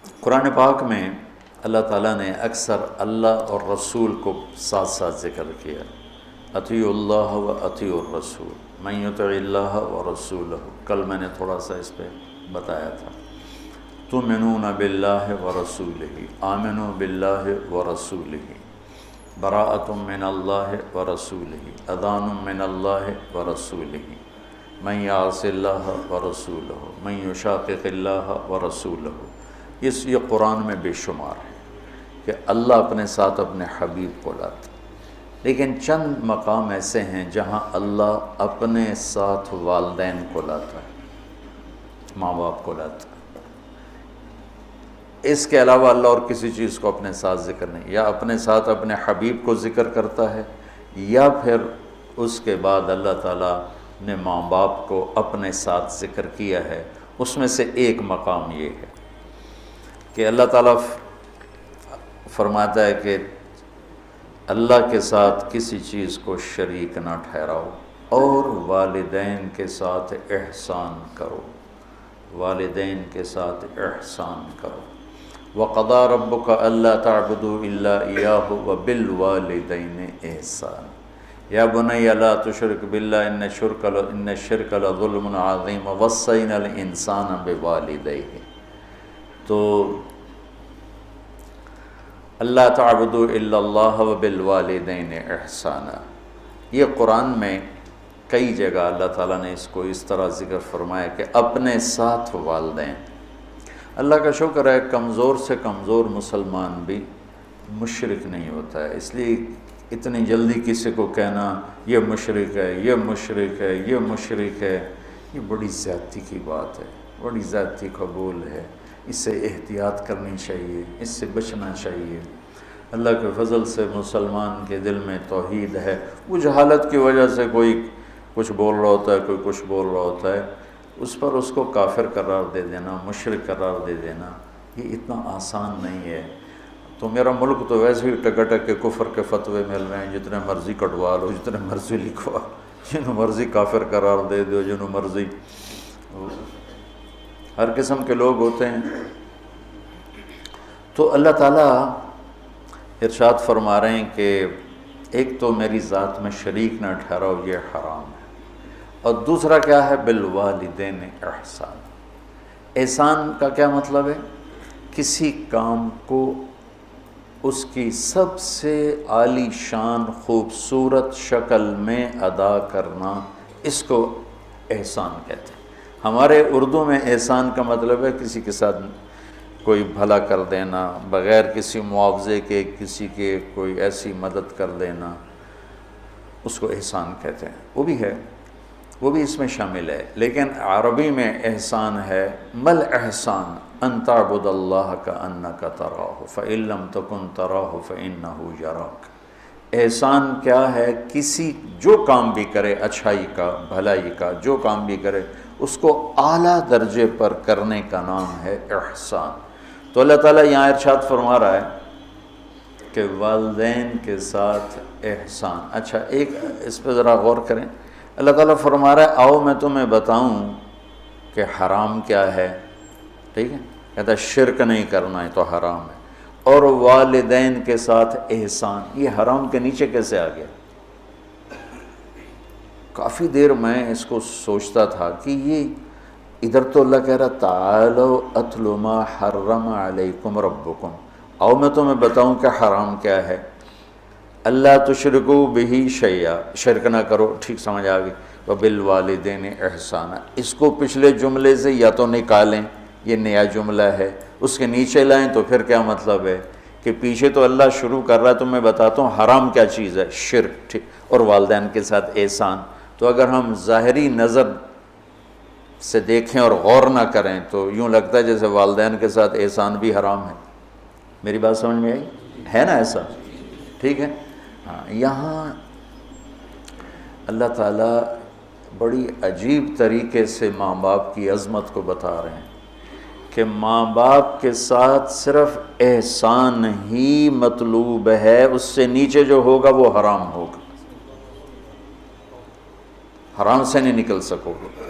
قرآن پاک میں اللہ تعالیٰ نے اکثر اللہ اور رسول کو ساتھ ساتھ ذکر کیا، اطیعوا اللہ و اطیعوا الرسول من یطع اللہ و رسولہ۔ کل میں نے تھوڑا سا اس پہ بتایا تھا، تؤمنون باللہ و رسولہ، آمنوا باللہ و رسولہ، براءۃ من اللہ و رسولہ، اذان من اللہ و رسولہ، من یعص اللہ و رسولہ، من یشاقق اللہ و رسولہ۔ یہ قرآن میں بے شمار ہے کہ اللہ اپنے ساتھ اپنے حبیب کو لاتا، لیکن چند مقام ایسے ہیں جہاں اللہ اپنے ساتھ والدین کو لاتا ہے، ماں باپ کو لاتا ہے۔ اس کے علاوہ اللہ اور کسی چیز کو اپنے ساتھ ذکر نہیں، یا اپنے ساتھ اپنے حبیب کو ذکر کرتا ہے، یا پھر اس کے بعد اللہ تعالیٰ نے ماں باپ کو اپنے ساتھ ذکر کیا ہے۔ اس میں سے ایک مقام یہ ہے کہ اللہ تعالیٰ فرماتا ہے کہ اللہ کے ساتھ کسی چیز کو شریک نہ ٹھہراؤ اور والدین کے ساتھ احسان کرو، والدین کے ساتھ احسان کرو۔ وَقَضَىٰ رَبُّكَ أَلَّا تَعْبُدُوا إِلَّا إِيَّاهُ وَبِالْوَالِدَيْنِ إِحْسَانًا يَا بُنَيَّ لَا تُشْرِكْ بِاللَّهِ إِنَّ الشِّرْكَ لَظُلْمٌ عَظِيمٌ وَوَصَّيْنَا الْإِنسَانَ بِوَالِدَيْهِ۔ تو اللہ تعبدوا الا اللہ وبالوالدین احسانا، یہ قرآن میں کئی جگہ اللہ تعالیٰ نے اس کو اس طرح ذکر فرمایا کہ اپنے ساتھ والدین۔ اللہ کا شکر ہے کمزور سے کمزور مسلمان بھی مشرک نہیں ہوتا ہے، اس لیے اتنی جلدی کسی کو کہنا یہ مشرک ہے، یہ مشرک ہے، یہ مشرک ہے، یہ بڑی زیادتی کی بات ہے، بڑی زیادتی قبول ہے۔ اس سے احتیاط کرنی چاہیے، اس سے بچنا چاہیے۔ اللہ کے فضل سے مسلمان کے دل میں توحید ہے، وہ جہالت کی وجہ سے کوئی کچھ بول رہا ہوتا ہے، کوئی کچھ بول رہا ہوتا ہے، اس پر اس کو کافر قرار دے دینا، مشرک قرار دے دینا، یہ اتنا آسان نہیں ہے۔ تو میرا ملک تو ویسے ہی ٹکٹک کے کفر کے فتوے مل رہے ہیں، جتنے مرضی کٹوا لو، جتنے مرضی لکھوا، جنہوں مرضی کافر قرار دے دو، جنہوں مرضی، ہر قسم کے لوگ ہوتے ہیں۔ تو اللہ تعالیٰ ارشاد فرما رہے ہیں کہ ایک تو میری ذات میں شریک نہ ٹھہراؤ، یہ حرام ہے، اور دوسرا کیا ہے؟ بالوالدین احسان۔ احسان کا کیا مطلب ہے؟ کسی کام کو اس کی سب سے عالی شان خوبصورت شکل میں ادا کرنا، اس کو احسان کہتے ہیں۔ ہمارے اردو میں احسان کا مطلب ہے کسی کے ساتھ کوئی بھلا کر دینا، بغیر کسی معاوضے کے کسی کے کوئی ایسی مدد کر دینا، اس کو احسان کہتے ہیں۔ وہ بھی ہے، وہ بھی اس میں شامل ہے، لیکن عربی میں احسان ہے مل احسان ان تعبد اللہ کأنک تراہ فإن لم تکن تراہ فإنہ یراک۔ احسان کیا ہے؟ کسی جو کام بھی کرے، اچھائی کا، بھلائی کا جو کام بھی کرے، اس کو اعلیٰ درجے پر کرنے کا نام ہے احسان۔ تو اللہ تعالیٰ یہاں ارشاد فرما رہا ہے کہ والدین کے ساتھ احسان۔ اچھا ایک اس پہ ذرا غور کریں، اللہ تعالیٰ فرما رہا ہے آؤ میں تمہیں بتاؤں کہ حرام کیا ہے، ٹھیک ہے؟ کہتا ہے شرک نہیں کرنا ہے تو حرام ہے، اور والدین کے ساتھ احسان، یہ حرام کے نیچے کیسے آ گیا؟ کافی دیر میں اس کو سوچتا تھا کہ یہ ادھر تو اللہ کہہ رہا تعالوا اتل ما حرم علیکم ربکم، آؤ میں تمہیں بتاؤں کہ حرام کیا ہے، اللہ تشرکوا بہ شیئا، شرک نہ کرو، ٹھیک سمجھ آ گئی، وبالوالدین احسانا۔ اس کو پچھلے جملے سے یا تو نکالیں، یہ نیا جملہ ہے، اس کے نیچے لائیں تو پھر کیا مطلب ہے کہ پیچھے تو اللہ شروع کر رہا ہے، تو میں بتاتا ہوں حرام کیا چیز ہے، شرک، ٹھیک، اور والدین کے ساتھ احسان۔ تو اگر ہم ظاہری نظر سے دیکھیں اور غور نہ کریں تو یوں لگتا ہے جیسے والدین کے ساتھ احسان بھی حرام ہے۔ میری بات سمجھ میں آئی ہے نا؟ ایسا ٹھیک ہے؟ ہاں، یہاں اللہ تعالیٰ بڑی عجیب طریقے سے ماں باپ کی عظمت کو بتا رہے ہیں کہ ماں باپ کے ساتھ صرف احسان ہی مطلوب ہے، اس سے نیچے جو ہوگا وہ حرام ہوگا، حرام سے نہیں نکل سکو گے۔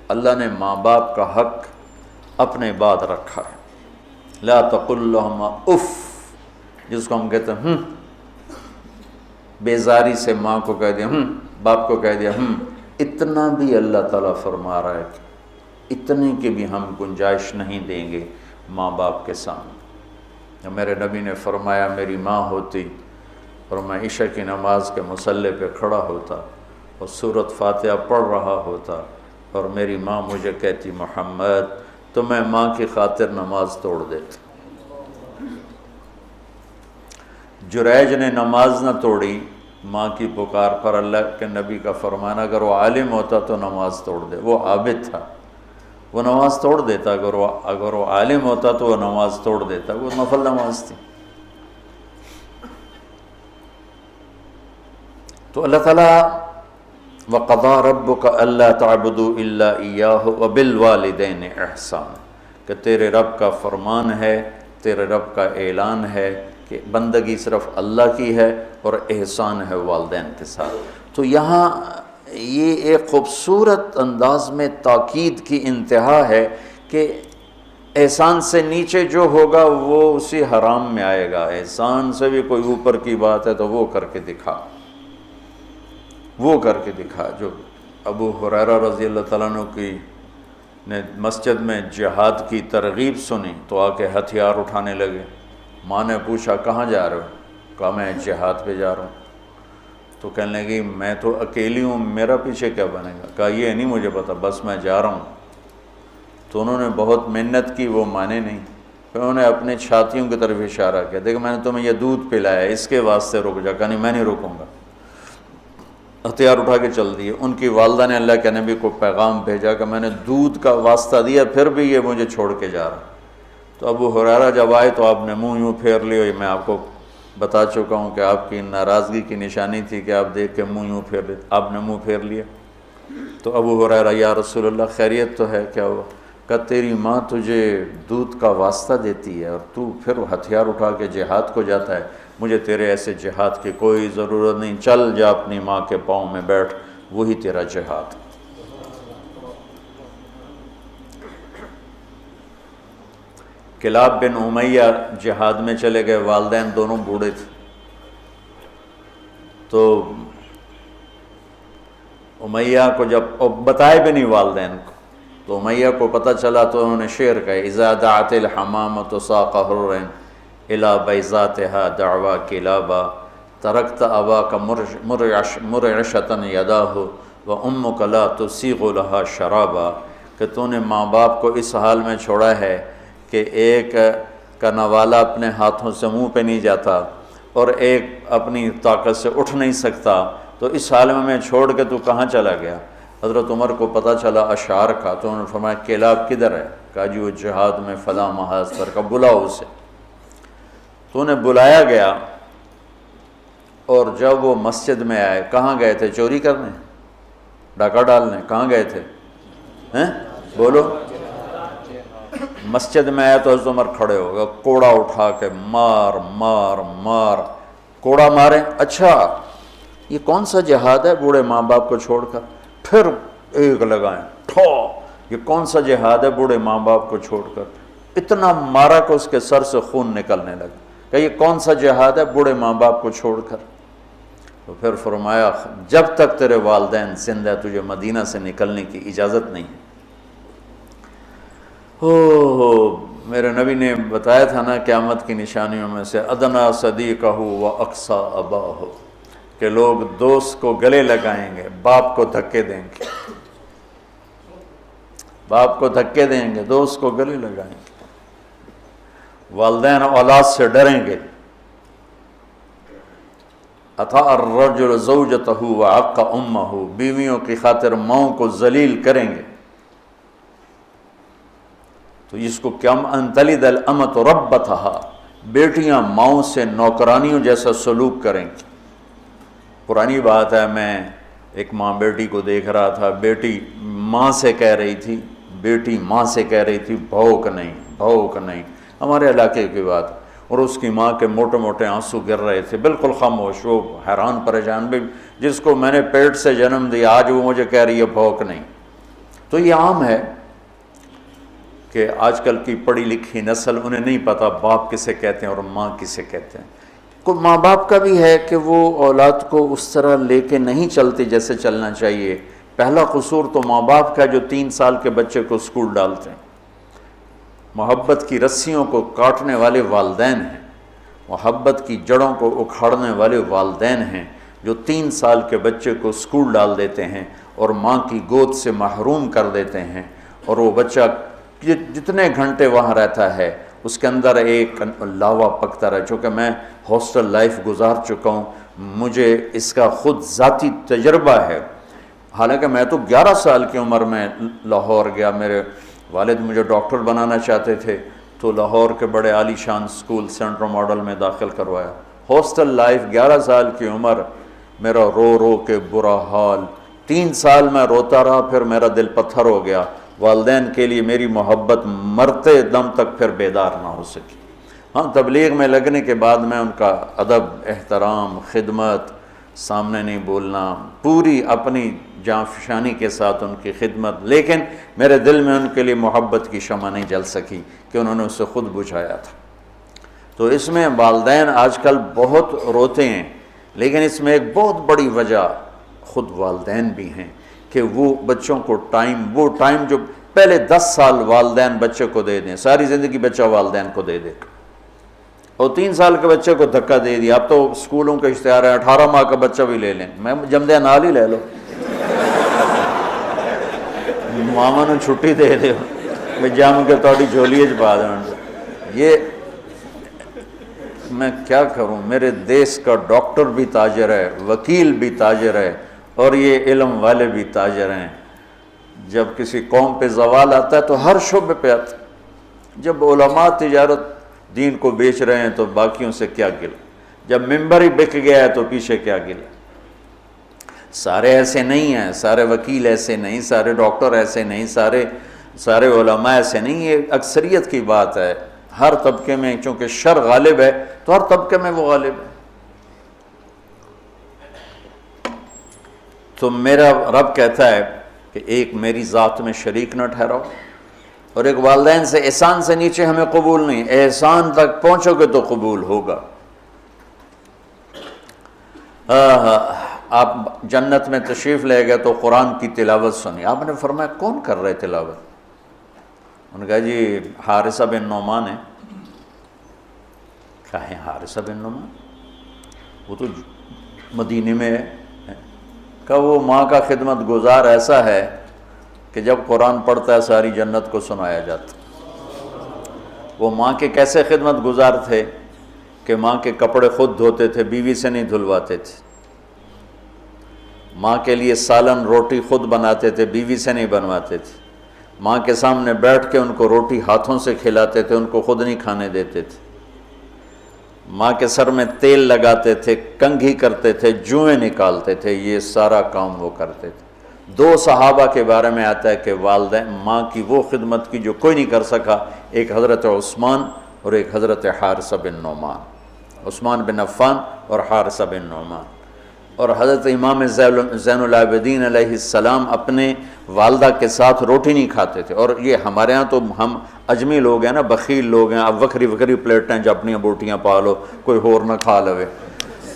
اللہ نے ماں باپ کا حق اپنے بعد رکھا ہے، لا تقل لهما اف، جس کو ہم کہتے ہیں بیزاری سے ماں کو کہہ دیا باپ کو کہہ دیا اتنا بھی اللہ تعالیٰ فرما رہا ہے کہ اتنے کی بھی ہم گنجائش نہیں دیں گے ماں باپ کے سامنے۔ میرے نبی نے فرمایا میری ماں ہوتی اور میں عشاء کی نماز کے مصلی پہ کھڑا ہوتا اور سورۃ فاتحہ پڑھ رہا ہوتا اور میری ماں مجھے کہتی محمد، تو میں ماں کی خاطر نماز توڑ دیتا۔ جریج نے نماز نہ توڑی ماں کی پکار پر، اللہ کے نبی کا فرمانا اگر وہ عالم ہوتا تو نماز توڑ دے، وہ عابد تھا وہ نماز توڑ دیتا، اگر وہ عالم ہوتا تو وہ نماز توڑ دیتا، وہ نفل نماز تھی۔ تو اللہ تعالیٰ وَقَضَىٰ رَبُّكَ أَلَّا تَعْبُدُوا إِلَّا إِيَّاهُ وَبِالْوَالِدَيْنِ إِحْسَانًا، کہ تیرے رب کا فرمان ہے، تیرے رب کا اعلان ہے کہ بندگی صرف اللہ کی ہے اور احسان ہے والدین کے ساتھ۔ تو یہاں یہ ایک خوبصورت انداز میں تاکید کی انتہا ہے کہ احسان سے نیچے جو ہوگا وہ اسی حرام میں آئے گا، احسان سے بھی کوئی اوپر کی بات ہے تو وہ کر کے دکھا، وہ کر کے دکھا۔ جو ابو ہریرہ رضی اللہ تعالیٰ عنہ کی نے مسجد میں جہاد کی ترغیب سنی تو آ کے ہتھیار اٹھانے لگے۔ ماں نے پوچھا کہاں جا رہے ہو؟ کہا میں جہاد پہ جا رہا ہوں۔ تو کہنے لگی میں تو اکیلی ہوں، میرا پیچھے کیا بنے گا؟ کہا یہ نہیں مجھے پتا، بس میں جا رہا ہوں۔ تو انہوں نے بہت محنت کی، وہ مانے نہیں۔ پھر انہوں نے اپنے چھاتیوں کی طرف اشارہ کیا، دیکھ میں نے تمہیں یہ دودھ پلایا اس کے واسطے رک جا۔ کہا نہیں میں نہیں رکوں گا، ہتھیار اٹھا کے چل دیے۔ ان کی والدہ نے اللہ کے نبی کو پیغام بھیجا کہ میں نے دودھ کا واسطہ دیا پھر بھی یہ مجھے چھوڑ کے جا رہا۔ تو ابو ہریرہ جب آئے تو آپ نے منہ یوں پھیر لیا، میں آپ کو بتا چکا ہوں کہ آپ کی ناراضگی کی نشانی تھی کہ آپ دیکھ کے منہ یوں پھیر لے، آپ نے منہ پھیر لیا۔ تو ابو ہریرہ یا رسول اللہ خیریت تو ہے؟ کیا ہوا؟ کہ تیری ماں تجھے دودھ کا واسطہ دیتی ہے اور تو پھر ہتھیار اٹھا کے جہاد کو جاتا ہے، مجھے تیرے ایسے جہاد کی کوئی ضرورت نہیں، چل جا اپنی ماں کے پاؤں میں بیٹھ، وہی تیرا جہاد۔ کلاب بن امیہ جہاد میں چلے گئے، والدین دونوں بوڑھے تھے۔ تو امیہ کو جب بتائے بھی نہیں والدین کو، تو امیہ کو پتہ چلا تو انہوں نے شعر کہا اذا دعت الحمامۃ ساق حر الی بیضاتها دعوا کلابا ترکت اباک مرعشۃ یداہ وامک لا تسیغ لها شرابا، کہ تو نے ماں باپ کو اس حال میں چھوڑا ہے کہ ایک کا نوالا اپنے ہاتھوں سے منہ پہ نہیں جاتا اور ایک اپنی طاقت سے اٹھ نہیں سکتا، تو اس حال میں چھوڑ کے تو کہاں چلا گیا؟ حضرت عمر کو پتہ چلا اشعار کا، تو انہوں نے فرمایا کلاب کدھر ہے؟ کہا جی وہ جہاد میں فلاں محاذ پر، کا بلاؤ اسے۔ تو انہیں بلایا گیا، اور جب وہ مسجد میں آئے، کہاں گئے تھے؟ چوری کرنے، ڈاکہ ڈالنے؟ کہاں گئے تھے؟ بولو۔ مسجد میں آیا تو حضرت عمر کھڑے ہو گئے، کوڑا اٹھا کے مار مار مار، کوڑا مارے، اچھا یہ کون سا جہاد ہے بوڑھے ماں باپ کو چھوڑ کر؟ پھر ایک لگائیں ٹھو، یہ کون سا جہاد ہے بوڑھے ماں باپ کو چھوڑ کر؟ اتنا مارا کہ اس کے سر سے خون نکلنے لگا کہ یہ کون سا جہاد ہے بوڑھے ماں باپ کو چھوڑ کر؟ تو پھر فرمایا جب تک تیرے والدین زندہ تجھے مدینہ سے نکلنے کی اجازت نہیں۔ میرے نبی نے بتایا تھا نا قیامت کی نشانیوں میں سے ادنا صدیقہ و اقصی اباہ، کہ لوگ دوست کو گلے لگائیں گے، باپ کو دھکے دیں گے، باپ کو دھکے دیں گے، دوست کو گلے لگائیں گے، والدین اولاد سے ڈریں گے۔ اطاع الرجل زوجتہ وعق امہ، بیویوں کی خاطر ماؤں کو ذلیل کریں گے۔ تو اس کو کم ان تلد الامۃ ربتھا، بیٹیاں ماؤں سے نوکرانیوں جیسا سلوک کریں گی۔ پرانی بات ہے، میں ایک ماں بیٹی کو دیکھ رہا تھا، بیٹی ماں سے کہہ رہی تھی، بیٹی ماں سے کہہ رہی تھی بھوک نہیں بھوک نہیں، ہمارے علاقے کی بات، اور اس کی ماں کے موٹے موٹے آنسو گر رہے تھے، بالکل خاموش، وہ حیران پریشان بھی، جس کو میں نے پیٹ سے جنم دیا آج وہ مجھے کہہ رہی ہے بھوک نہیں۔ تو یہ عام ہے، کہ آج کل کی پڑھی لکھی نسل انہیں نہیں پتہ باپ کسے کہتے ہیں اور ماں کسے کہتے ہیں۔ کوئی ماں باپ کا بھی ہے کہ وہ اولاد کو اس طرح لے کے نہیں چلتی جیسے چلنا چاہیے۔ پہلا قصور تو ماں باپ کا جو 3 سال کے بچے کو اسکول ڈالتے ہیں۔ محبت کی رسیوں کو کاٹنے والے والدین ہیں، محبت کی جڑوں کو اکھاڑنے والے والدین ہیں جو 3 سال کے بچے کو اسکول ڈال دیتے ہیں اور ماں کی گود سے محروم کر دیتے ہیں، اور وہ بچہ جتنے گھنٹے وہاں رہتا ہے اس کے اندر ایک لاوا پکتا رہا۔ چونکہ میں ہاسٹل لائف گزار چکا ہوں، مجھے اس کا خود ذاتی تجربہ ہے۔ حالانکہ میں تو 11 سال کی عمر میں لاہور گیا، میرے والد مجھے ڈاکٹر بنانا چاہتے تھے تو لاہور کے بڑے عالی شان اسکول سینٹرل ماڈل میں داخل کروایا۔ ہاسٹل لائف 11 سال کی عمر، میرا رو رو کے برا حال، 3 سال میں روتا رہا، پھر میرا دل پتھر ہو گیا۔ والدین کے لیے میری محبت مرتے دم تک پھر بیدار نہ ہو سکی۔ ہاں، تبلیغ میں لگنے کے بعد میں ان کا ادب، احترام، خدمت، سامنے نہیں بولنا، پوری اپنی جاں فشانی کے ساتھ ان کی خدمت، لیکن میرے دل میں ان کے لیے محبت کی شمع نہیں جل سکی کہ انہوں نے اسے خود بجھایا تھا۔ تو اس میں والدین آج کل بہت روتے ہیں، لیکن اس میں ایک بہت بڑی وجہ خود والدین بھی ہیں کہ وہ بچوں کو وہ ٹائم جو پہلے 10 سال والدین بچے کو دے دیں، ساری زندگی بچہ والدین کو دے دے، اور 3 سال کے بچے کو دھکا دے دیا۔ اب تو اسکولوں کے اشتہار ہے 18 ماہ کا بچہ بھی لے لیں، میں جمدے نال ہی لے لو، ماما نے چھٹی دے دے میں جم کے تھوڑی جھولی چ پا دیں۔ یہ میں کیا کروں، میرے دیس کا ڈاکٹر بھی تاجر ہے، وکیل بھی تاجر ہے، اور یہ علم والے بھی تاجر ہیں۔ جب کسی قوم پہ زوال آتا ہے تو ہر شعبے پہ آتا ہے۔ جب علماء تجارت دین کو بیچ رہے ہیں تو باقیوں سے کیا گلا، جب ممبر ہی بک گیا ہے تو پیچھے کیا گلا۔ سارے ایسے نہیں ہیں، سارے وکیل ایسے نہیں، سارے ڈاکٹر ایسے نہیں، سارے علماء ایسے نہیں، یہ اکثریت کی بات ہے۔ ہر طبقے میں چونکہ شر غالب ہے تو ہر طبقے میں وہ غالب ہے۔ تو میرا رب کہتا ہے کہ ایک میری ذات میں شریک نہ ٹھہراؤ، اور ایک والدین سے احسان سے نیچے ہمیں قبول نہیں، احسان تک پہنچو گے تو قبول ہوگا۔ آپ جنت میں تشریف لے گئے تو قرآن کی تلاوت سنی، آپ نے فرمایا کون کر رہے تلاوت؟ انہوں نے کہا جی حارثہ بن نعمان ہے۔ کیا ہے حارثہ بن نعمان؟ وہ تو مدینے میں ہے۔ کہا وہ ماں کا خدمت گزار ایسا ہے کہ جب قرآن پڑھتا ہے ساری جنت کو سنایا جاتا۔ وہ ماں کے کیسے خدمت گزار تھے کہ ماں کے کپڑے خود دھوتے تھے، بیوی سے نہیں دھلواتے تھے۔ ماں کے لیے سالن روٹی خود بناتے تھے، بیوی سے نہیں بنواتے تھے۔ ماں کے سامنے بیٹھ کے ان کو روٹی ہاتھوں سے کھلاتے تھے، ان کو خود نہیں کھانے دیتے تھے۔ ماں کے سر میں تیل لگاتے تھے، کنگھی کرتے تھے، جوئیں نکالتے تھے، یہ سارا کام وہ کرتے تھے۔ 2 صحابہ کے بارے میں آتا ہے کہ والدین ماں کی وہ خدمت کی جو کوئی نہیں کر سکا، ایک حضرت عثمان اور ایک حضرت حارثہ بن نعمان، عثمان بن عفان اور حارثہ بن نعمان۔ اور حضرت امام زین العابدین علیہ السلام اپنے والدہ کے ساتھ روٹی نہیں کھاتے تھے۔ اور یہ ہمارے ہاں تو ہم اجمی لوگ ہیں نا، بخیل لوگ ہیں، اب وکھری پلیٹیں جو اپنی بوٹیاں پا لو، کوئی ہور نہ کھا لوے۔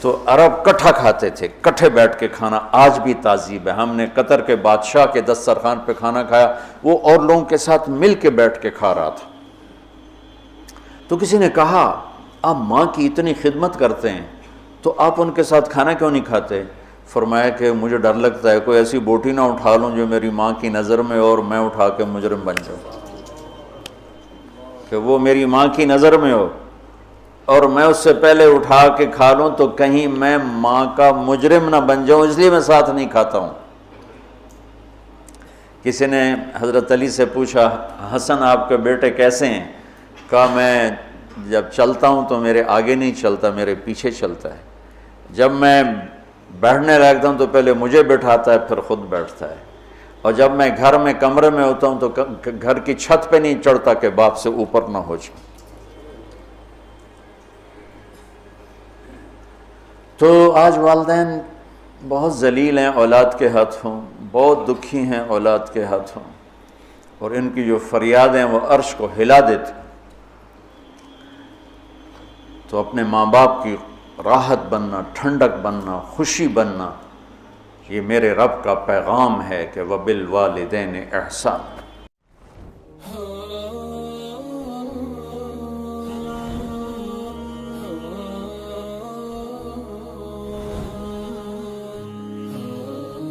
تو عرب کٹھا کھاتے تھے، کٹھے بیٹھ کے کھانا آج بھی تعذیب ہے۔ ہم نے قطر کے بادشاہ کے دسترخوان پہ کھانا کھایا، وہ اور لوگوں کے ساتھ مل کے بیٹھ کے کھا رہا تھا۔ تو کسی نے کہا آپ ماں کی اتنی خدمت کرتے ہیں تو آپ ان کے ساتھ کھانا کیوں نہیں کھاتے؟ فرمایا کہ مجھے ڈر لگتا ہے کوئی ایسی بوٹی نہ اٹھا لوں جو میری ماں کی نظر میں اور میں اٹھا کے مجرم بن جاؤں، کہ وہ میری ماں کی نظر میں ہو اور میں اس سے پہلے اٹھا کے کھا لوں تو کہیں میں ماں کا مجرم نہ بن جاؤں، اس لیے میں ساتھ نہیں کھاتا ہوں۔ کسی نے حضرت علی سے پوچھا حسن آپ کے بیٹے کیسے ہیں؟ کہا میں جب چلتا ہوں تو میرے آگے نہیں چلتا، میرے پیچھے چلتا ہے۔ جب میں بیٹھنے لگتا ہوں تو پہلے مجھے بٹھاتا ہے پھر خود بیٹھتا ہے، اور جب میں گھر میں کمرے میں ہوتا ہوں تو گھر کی چھت پہ نہیں چڑھتا کہ باپ سے اوپر نہ ہو جائے۔ تو آج والدین بہت ذلیل ہیں اولاد کے ہاتھوں، بہت دکھی ہیں اولاد کے ہاتھوں، اور ان کی جو فریادیں وہ عرش کو ہلا دیتی، تو اپنے ماں باپ کی راحت بننا، ٹھنڈک بننا، خوشی بننا، یہ میرے رب کا پیغام ہے کہ وَبِالْوَالِدَيْنِ احسان۔